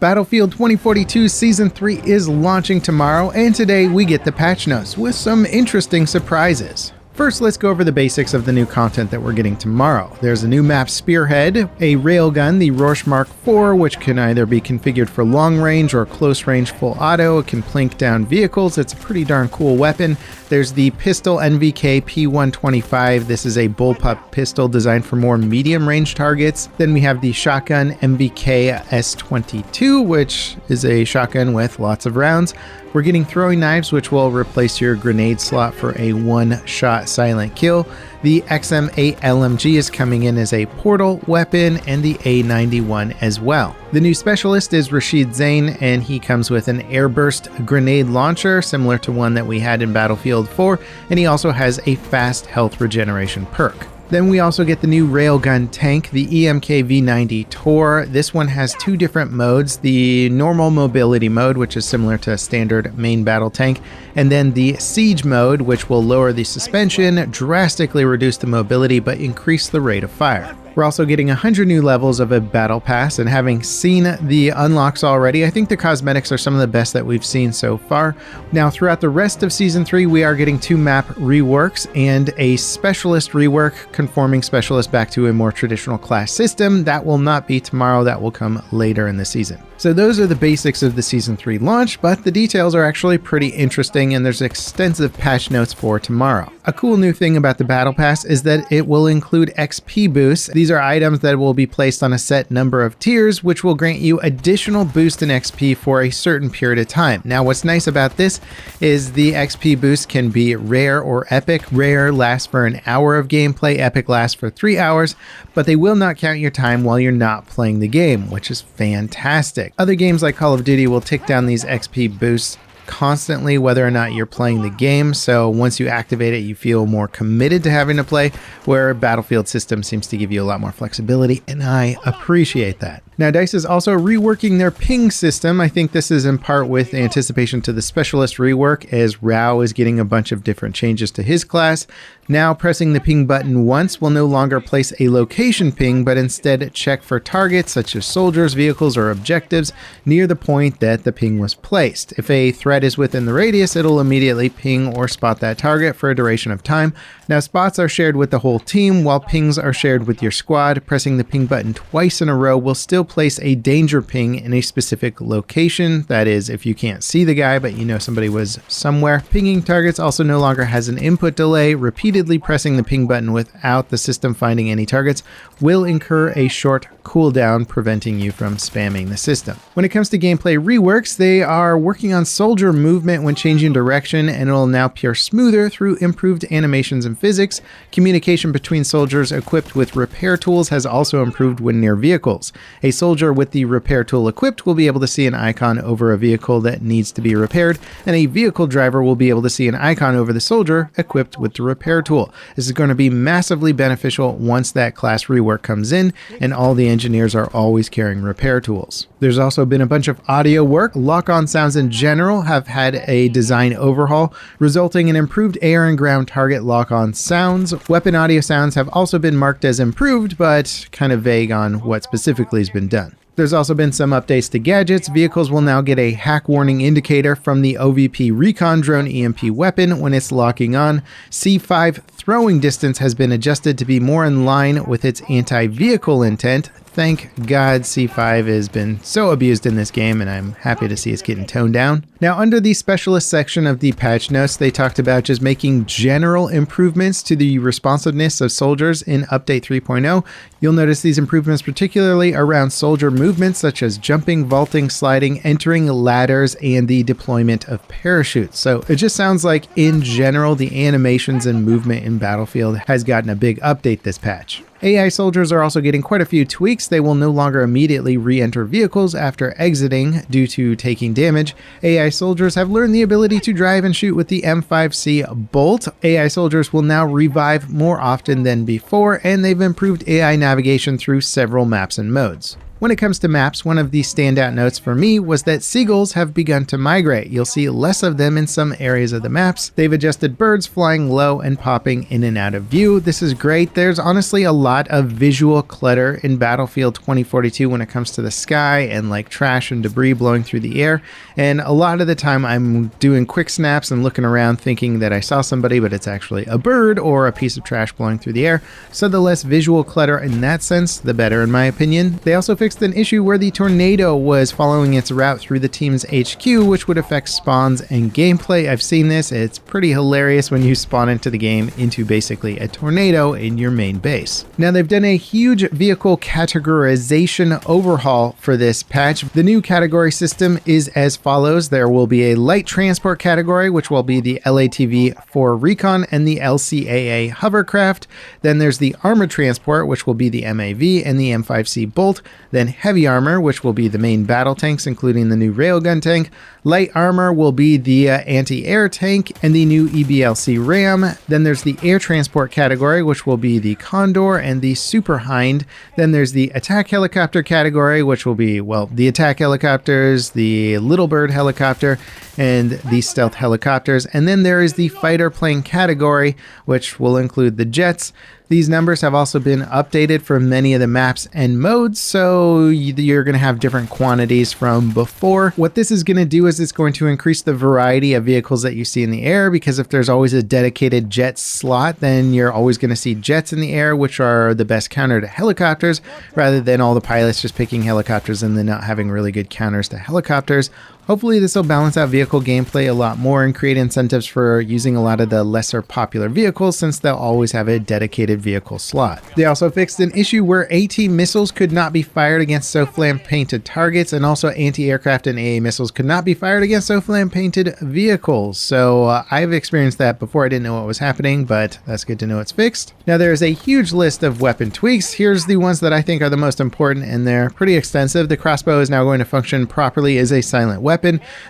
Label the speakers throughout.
Speaker 1: Battlefield 2042 Season 3 is launching tomorrow, and today we get the patch notes with some interesting surprises. First, let's go over the basics of the new content that we're getting tomorrow. There's a new map Spearhead, a railgun, the Rorsch Mark IV, which can either be configured for long range or close range full auto. It can plink down vehicles. It's a pretty darn cool weapon. There's the pistol NVK P125. This is a bullpup pistol designed for more medium range targets. Then we have the shotgun MVK S22, which is a shotgun with lots of rounds. We're getting throwing knives, which will replace your grenade slot for a one-shot silent kill. The XM8 LMG is coming in as a portal weapon, and the A91 as well. The new specialist is Rashid Zain, and he comes with an airburst grenade launcher, similar to one that we had in Battlefield 4, and he also has a fast health regeneration perk. Then we also get the new railgun tank, the EMK V90 Tor. This one has two different modes, the normal mobility mode, which is similar to a standard main battle tank, and then the siege mode, which will lower the suspension, drastically reduce the mobility, but increase the rate of fire. We're also getting 100 new levels of a battle pass, and having seen the unlocks already, I think the cosmetics are some of the best that we've seen so far. Now, throughout the rest of Season 3, we are getting 2 map reworks and a specialist rework, conforming specialist back to a more traditional class system. That will not be tomorrow, that will come later in the season. So those are the basics of the Season 3 launch, but the details are actually pretty interesting, and there's extensive patch notes for tomorrow. A cool new thing about the Battle Pass is that it will include XP boosts. These are items that will be placed on a set number of tiers, which will grant you additional boost in XP for a certain period of time. Now, what's nice about this is the XP boost can be rare or epic. Rare lasts for an hour of gameplay, epic lasts for 3 hours, but they will not count your time while you're not playing the game, which is fantastic. Other games like Call of Duty will tick down these XP boosts constantly whether or not you're playing the game, so once you activate it you feel more committed to having to play, where Battlefield system seems to give you a lot more flexibility, and I appreciate that. Now, DICE is also reworking their ping system. I think this is in part with anticipation to the specialist rework, as Rao is getting a bunch of different changes to his class. Now, pressing the ping button once will no longer place a location ping, but instead check for targets such as soldiers, vehicles, or objectives near the point that the ping was placed. If a threat is within the radius, it'll immediately ping or spot that target for a duration of time. Now, spots are shared with the whole team, while pings are shared with your squad. Pressing the ping button twice in a row will still place a danger ping in a specific location. That is, if you can't see the guy, but you know somebody was somewhere. Pinging targets also no longer has an input delay. Repeatedly pressing the ping button without the system finding any targets will incur a short cooldown, preventing you from spamming the system. When it comes to gameplay reworks, they are working on soldier movement when changing direction, and it will now appear smoother through improved animations and physics. Communication between soldiers equipped with repair tools has also improved when near vehicles. A soldier with the repair tool equipped will be able to see an icon over a vehicle that needs to be repaired, and a vehicle driver will be able to see an icon over the soldier equipped with the repair tool. This is going to be massively beneficial once that class rework comes in, and all the engineers are always carrying repair tools. There's also been a bunch of audio work. Lock-on sounds in general have had a design overhaul, resulting in improved air and ground target lock-on sounds. Weapon audio sounds have also been marked as improved, but kind of vague on what specifically has been done. There's also been some updates to gadgets. Vehicles will now get a hack warning indicator from the OVP Recon Drone EMP weapon when it's locking on. C5 throwing distance has been adjusted to be more in line with its anti-vehicle intent. Thank God C5 has been so abused in this game, and I'm happy to see it's getting toned down. Now, under the specialist section of the patch notes, they talked about just making general improvements to the responsiveness of soldiers in Update 3.0. You'll notice these improvements particularly around soldier movements such as jumping, vaulting, sliding, entering ladders, and the deployment of parachutes. So it just sounds like in general the animations and movement in Battlefield has gotten a big update this patch. AI soldiers are also getting quite a few tweaks. They will no longer immediately re-enter vehicles after exiting due to taking damage. AI soldiers have learned the ability to drive and shoot with the M5C Bolt. AI soldiers will now revive more often than before, and they've improved AI navigation through several maps and modes. When it comes to maps, one of the standout notes for me was that seagulls have begun to migrate. You'll see less of them in some areas of the maps. They've adjusted birds flying low and popping in and out of view. This is great. There's honestly a lot of visual clutter in Battlefield 2042 when it comes to the sky and like trash and debris blowing through the air. And a lot of the time I'm doing quick snaps and looking around thinking that I saw somebody, but it's actually a bird or a piece of trash blowing through the air. So the less visual clutter in that sense, the better in my opinion. They also fixed an issue where the tornado was following its route through the team's HQ, which would affect spawns and gameplay. I've seen this. It's pretty hilarious when you spawn into the game into basically a tornado in your main base. Now they've done a huge vehicle categorization overhaul for this patch. The new category system is as follows. There will be a light transport category, which will be the LATV for recon and the LCAA hovercraft. Then there's the armored transport, which will be the MAV and the M5C Bolt. Then heavy armor, which will be the main battle tanks, including the new railgun tank. Light armor will be the anti-air tank and the new EBLC Ram. Then there's the air transport category, which will be the Condor and the Super Hind. Then there's the attack helicopter category, which will be, well, the attack helicopters, the Little Bird helicopter, and the stealth helicopters. And then there is the fighter plane category, which will include the jets. These numbers have also been updated for many of the maps and modes, so you're going to have different quantities from before. What this is going to do is it's going to increase the variety of vehicles that you see in the air, because if there's always a dedicated jet slot, then you're always going to see jets in the air, which are the best counter to helicopters, rather than all the pilots just picking helicopters and then not having really good counters to helicopters. Hopefully this will balance out vehicle gameplay a lot more and create incentives for using a lot of the lesser popular vehicles, since they'll always have a dedicated vehicle slot. They also fixed an issue where AT missiles could not be fired against SOFLAM painted targets, and also anti-aircraft and AA missiles could not be fired against SOFLAM painted vehicles. So I've experienced that before. I didn't know what was happening, but that's good to know it's fixed. Now there is a huge list of weapon tweaks. Here's the ones that I think are the most important, and they're pretty extensive. The crossbow is now going to function properly as a silent weapon.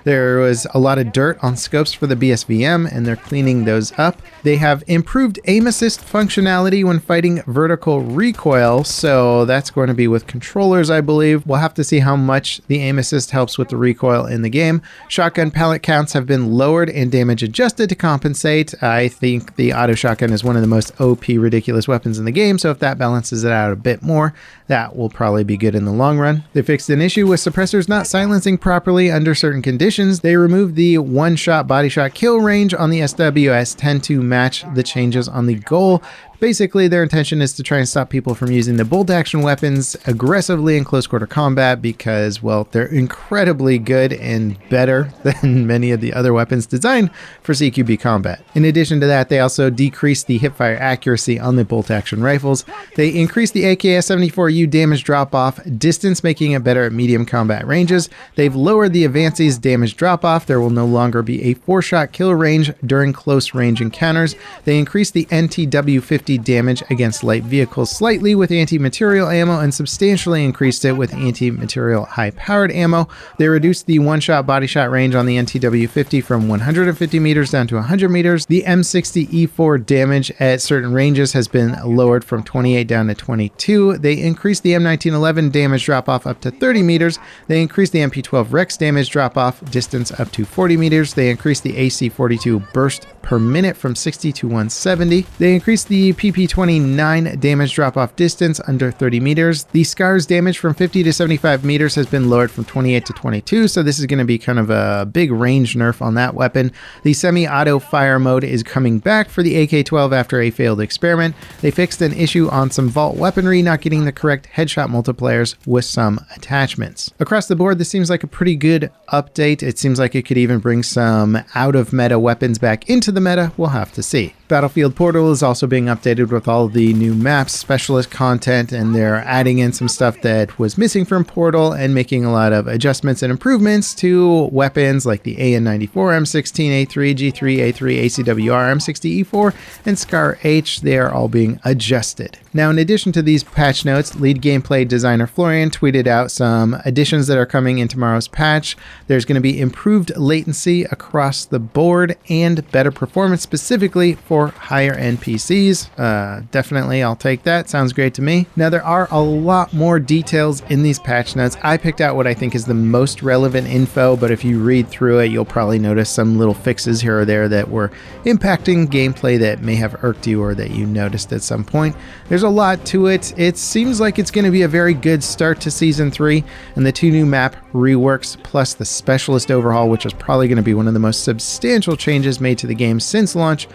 Speaker 1: There was a lot of dirt on scopes for the BSVM, and they're cleaning those up. They have improved aim assist functionality when fighting vertical recoil, so that's going to be with controllers, I believe. We'll have to see how much the aim assist helps with the recoil in the game. Shotgun pellet counts have been lowered and damage adjusted to compensate. I think the auto shotgun is one of the most OP ridiculous weapons in the game, so if that balances it out a bit more, that will probably be good in the long run. They fixed an issue with suppressors not silencing properly under certain conditions. They removed the one-shot body shot kill range on the SWS-10 to match the changes on the goal. Basically, their intention is to try and stop people from using the bolt action weapons aggressively in close quarter combat because, well, they're incredibly good and better than many of the other weapons designed for CQB combat. In addition to that, they also decreased the hipfire accuracy on the bolt action rifles. They increased the AKS-74U damage drop-off distance, making it better at medium combat ranges. They've lowered the Avance's damage drop-off. There will no longer be a 4-shot kill range during close range encounters. They increased the NTW-50 damage against light vehicles slightly with anti-material ammo and substantially increased it with anti-material high-powered ammo. They reduced the one-shot body shot range on the NTW-50 from 150 meters down to 100 meters. The M60E4 damage at certain ranges has been lowered from 28 down to 22. They increased the M1911 damage drop-off up to 30 meters. They increased the MP12 Rex damage drop-off distance up to 40 meters. They increased the AC-42 burst per minute from 60 to 170. They increased the PP29 damage drop-off distance under 30 meters. The SCAR's damage from 50 to 75 meters has been lowered from 28 to 22, so this is going to be kind of a big range nerf on that weapon. The semi-auto fire mode is coming back for the AK-12 after a failed experiment. They fixed an issue on some vault weaponry not getting the correct headshot multipliers with some attachments. Across the board, this seems like a pretty good update. It seems like it could even bring some out-of-meta weapons back into the meta. We'll have to see. Battlefield Portal is also being updated with all the new maps, specialist content, and they're adding in some stuff that was missing from Portal and making a lot of adjustments and improvements to weapons like the AN-94, M16, A3, G3, A3, ACWR, M60E4, and SCAR-H. They are all being adjusted. Now, in addition to these patch notes, lead gameplay designer Florian tweeted out some additions that are coming in tomorrow's patch. There's going to be improved latency across the board and better performance specifically for for higher end PCs. Definitely, I'll take that. Sounds great to me. Now, there are a lot more details in these patch notes. I picked out what I think is the most relevant info, but if you read through it, you'll probably notice some little fixes here or there that were impacting gameplay that may have irked you or that you noticed at some point. There's a lot to it. It seems like it's going to be a very good start to Season 3, and the 2 new map reworks plus the Specialist overhaul, which is probably going to be one of the most substantial changes made to the game since launch,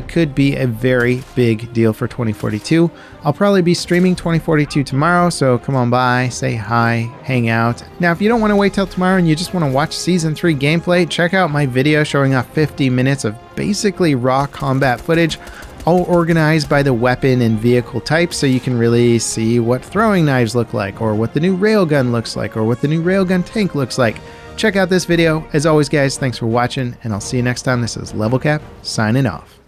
Speaker 1: could be a very big deal for 2042. I'll probably be streaming 2042 tomorrow, so come on by, say hi, hang out. Now, if you don't want to wait till tomorrow and you just want to watch Season 3 gameplay, check out my video showing off 50 minutes of basically raw combat footage, all organized by the weapon and vehicle type, so you can really see what throwing knives look like, or what the new railgun looks like, or what the new railgun tank looks like. Check out this video. As always, guys, thanks for watching, and I'll see you next time. This is Level Cap, signing off.